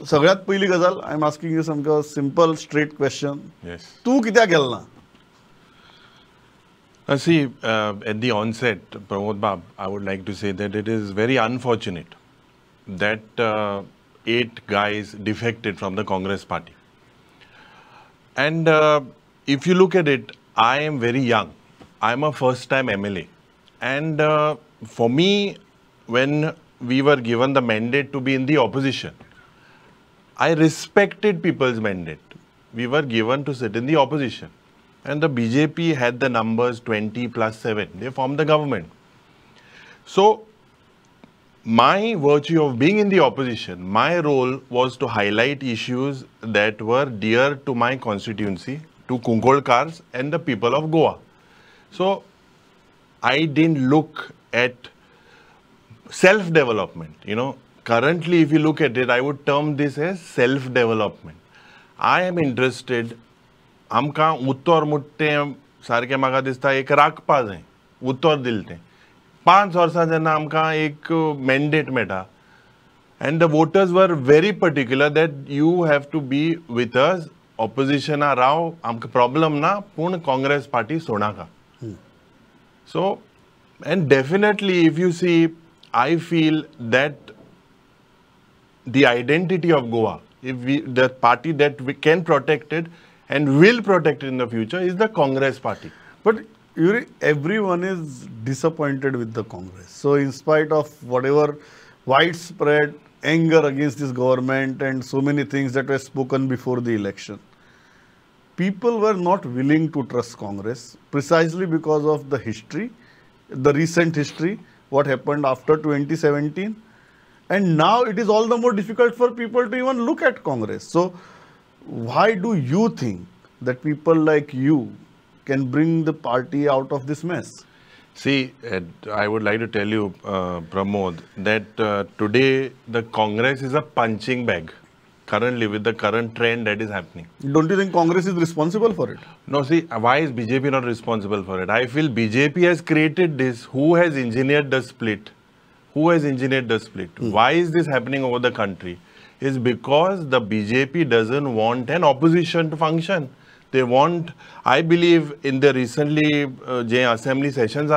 सगळ्यात पहिली गजाल I am asking you some simple straight question. तू कित्याक गेलो ना? See, at the onset, Pramod Bab, I would like to say that it is very unfortunate that 8 guys defected from the Congress party. And if you look at it, I am very young. I'm a first-time MLA. And for me, when we were given the mandate to be in the opposition, I respected people's mandate. We were given to sit in the opposition. And the BJP had the numbers 20 plus 7. They formed the government. So, my virtue of being in the opposition, my role was to highlight issues that were dear to my constituency, to Kungolkars and the people of Goa. So, I didn't look at self-development. Currently, if you look at it, I would term this as self-development. I am interested. आमकां उत्तर मुट्टें सारकें म्हाका दिसता एक राखपा जाय उत्तर दिलें तें 5 वर्सां जेन्ना आमकां एक मॅन्डेट मेळटा and the voters were very particular that you have to be with us ऑपोजिशना राव आमकां प्रॉब्लम ना पूण काँग्रेस पार्टी सोडनाका. So and definitely if you see I feel that the identity of Goa if we the party that we can protect it and will protect it in the future is the Congress party. But everyone is disappointed with the Congress. So in spite of whatever widespread anger against this government and so many things that were spoken before the election, people were not willing to trust Congress precisely because of the history, the recent history, what happened after 2017. And now it is all the more difficult for people to even look at Congress. So why do you think that people like you can bring the party out of this mess? See, I would like to tell you, Pramod, that today the Congress is a punching bag. Currently, with the current trend that is happening. Don't you think Congress is responsible for it? No, see, why is BJP not responsible for it? I feel BJP has created this. Who has engineered the split? Who has engineered the split? Why is this happening over the country? Is because the BJP doesn't want an opposition to function. They want, I believe, in the recently assembly sessions,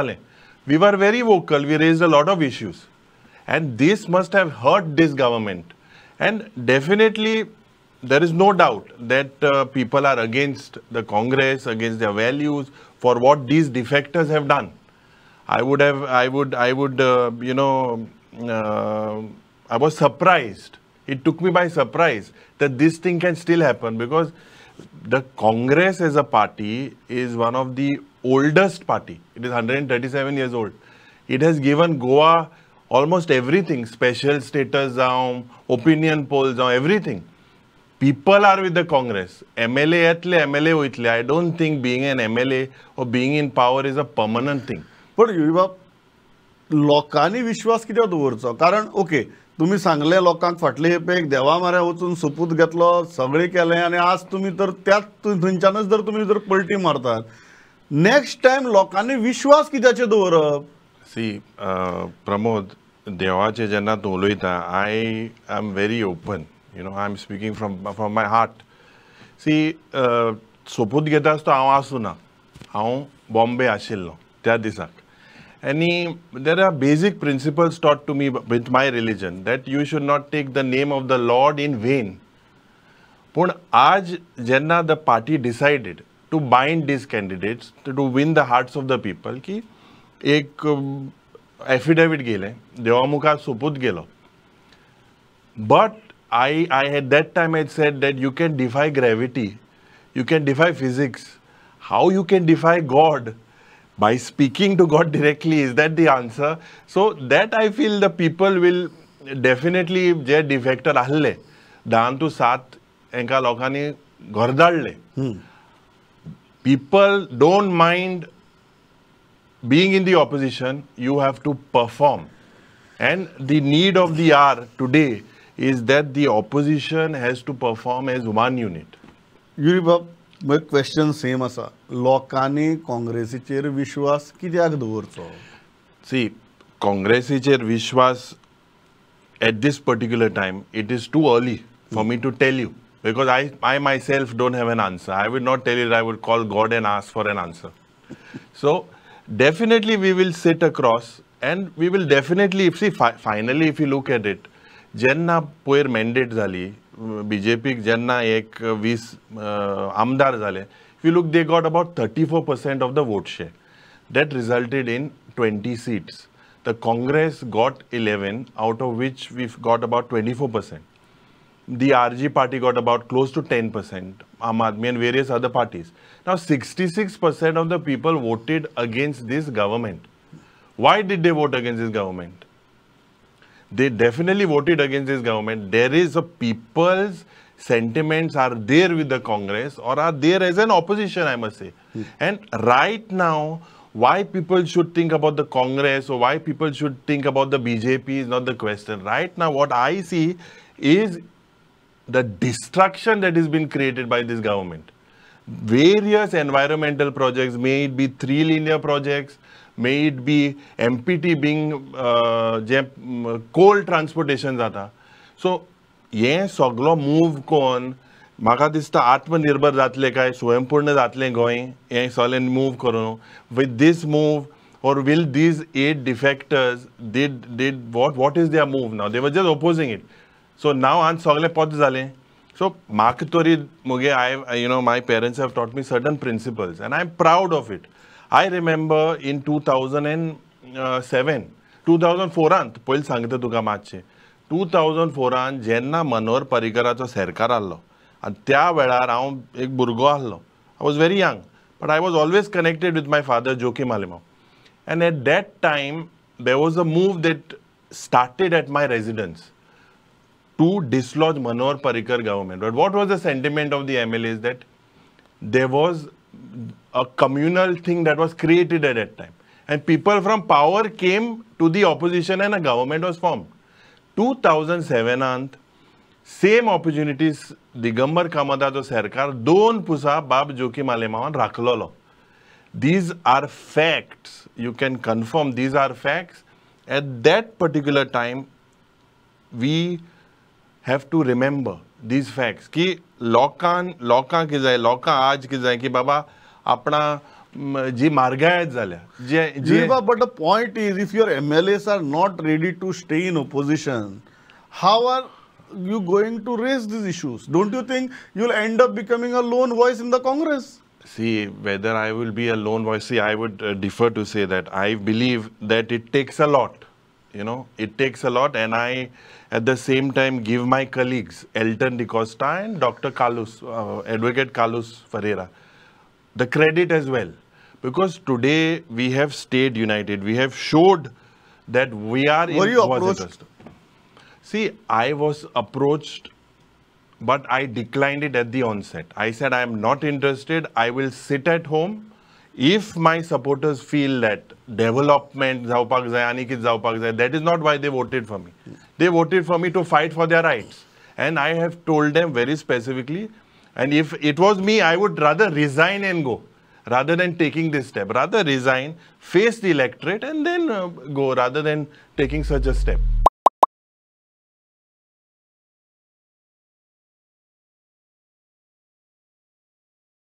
we were very vocal. We raised a lot of issues. And this must have hurt this government. And definitely, there is no doubt that people are against the Congress, against their values, for what these defectors have done. I was surprised. It took me by surprise that this thing can still happen because the Congress as a party is one of the oldest party. It is 137 years old. It has given Goa almost everything, special status, opinion polls, everything. People are with the Congress. MLA etle, MLA oitle. I don't think being an MLA or being in power is a permanent thing. But लोकांनी विश्वास कित्याक दवरचो? कारण okay तुम्ही सांगले लोकांक फाटले हेपेक देवा माऱ्या वचून सोपूत घेतलो सगळे केले आणि आज तुम्ही तर त्याच थंयच्यानच जर तुम्ही जर पलटी मारतात नेक्स्ट टाइम लोकांनी विश्वास कित्याचे दवरप? सी प्रमोद देवाचे जेन्ना तूं उलयता I am very open I am speaking from my heart. सी सोपूत घेता आसतना हांव आसूना हांव बॉम्बे आशिल्लो त्या दिसाक. And there are basic principles taught to me with my religion that you should not take the name of the Lord in vain. But आज jenna the party decided to bind these candidates to win the hearts of the people ki ek affidavit gele देवामुखार सोपूत गेलो. But I at that time I said that you can defy gravity, you can defy physics. How you can defy God? By speaking to God directly, is that the answer? So that I feel the people will definitely J defector आहले 10 to 7 एका लोकांनी घर धाडले. People don't mind being in the opposition. You have to perform, and the need of the hour today is that the opposition has to perform as one unit. Mug question same आसा लोकांनी काँग्रेसीचेर विश्वास कित्याक दवरचो? सी काँग्रेसीचेर विश्वास at this particular time it is too early for me to tell you, because I myself don't have an answer. I would not tell you that I would call God and ask for an answer. So definitely we will sit across and we will definitely, finally if you look at it, jenna poer mandate zali, BJP jenna ek 20 amdar zale, if you look, they got about 34% of the vote share. That resulted in 20 seats. The Congress got 11, out of which we've got about 24%. The RG party got about close to 10%, Aam Aadmi and various other parties. Now 66% of the people voted against this government. Why did they vote against this government? They definitely voted against this government. There is a people's sentiments are there with the Congress or are there as an opposition, I must say. And right now, why people should think about the Congress or why people should think about the BJP is not the question. Right now, what I see is the destruction that has been created by this government. Various environmental projects, may it be 3 linear projects, may it be MPT being coal transportation zata. So, ये सगळो move कोन म्हाका दिसता आत्मनिर्भर जातले काय स्वयंपूर्ण जातले गोंय हे सगळें मूव करून with this move or will these 8 defectors did what is their move now? They were just opposing it. So now an sagle pot zale. So म्हाका तरी मुगे my parents have taught me certain principles and I'm proud of it. I remember in 2007 2004 पहिले सांगता तुका मातशें 2004 जेन्ना मनोहर पर्रीकराचो सरकार आसलो आनी त्या वेळार हांव एक भुरगो आसलो I was very young but I was always connected with my father Joakim Alemao and at that time there was a move that started at my residence to dislodge Manohar Parrikar government. But what was the sentiment of the MLAs? That there was a communal thing that was created at that time and people from power came to the opposition and a government was formed. 2007 same opportunities Digambar Kamadato Sarkar दोन पुसा बाब जोखीम आलेमावान राखलोलो. These are facts. You can confirm these are facts. At that particular time, we have to remember these facts. कि लोकां की जाय लोकां आज की जाय कि बाबा अपना जी मार्गायत जाल्या but the point is, if your MLAs are not ready to stay in opposition, how are you going to raise these issues? Don't you think you'll end up becoming a lone voice in the Congress? See, whether I will be a lone voice, see, I would defer to say that I believe that it takes a lot. It takes a lot, and I, at the same time, give my colleagues, Elton DeCosta and Dr. Carlos, Advocate Carlos Ferreira, the credit as well. Because today we have stayed united. We have showed that we are in... Were you approached? See, I was approached, but I declined it at the onset. I said, I am not interested. I will sit at home. If my supporters feel that development, that is not why they voted for me. They voted for me to fight for their rights. And I have told them very specifically, and if it was me, I would rather resign and go, rather than taking this step. Rather resign, face the electorate, and then go, rather than taking such a step.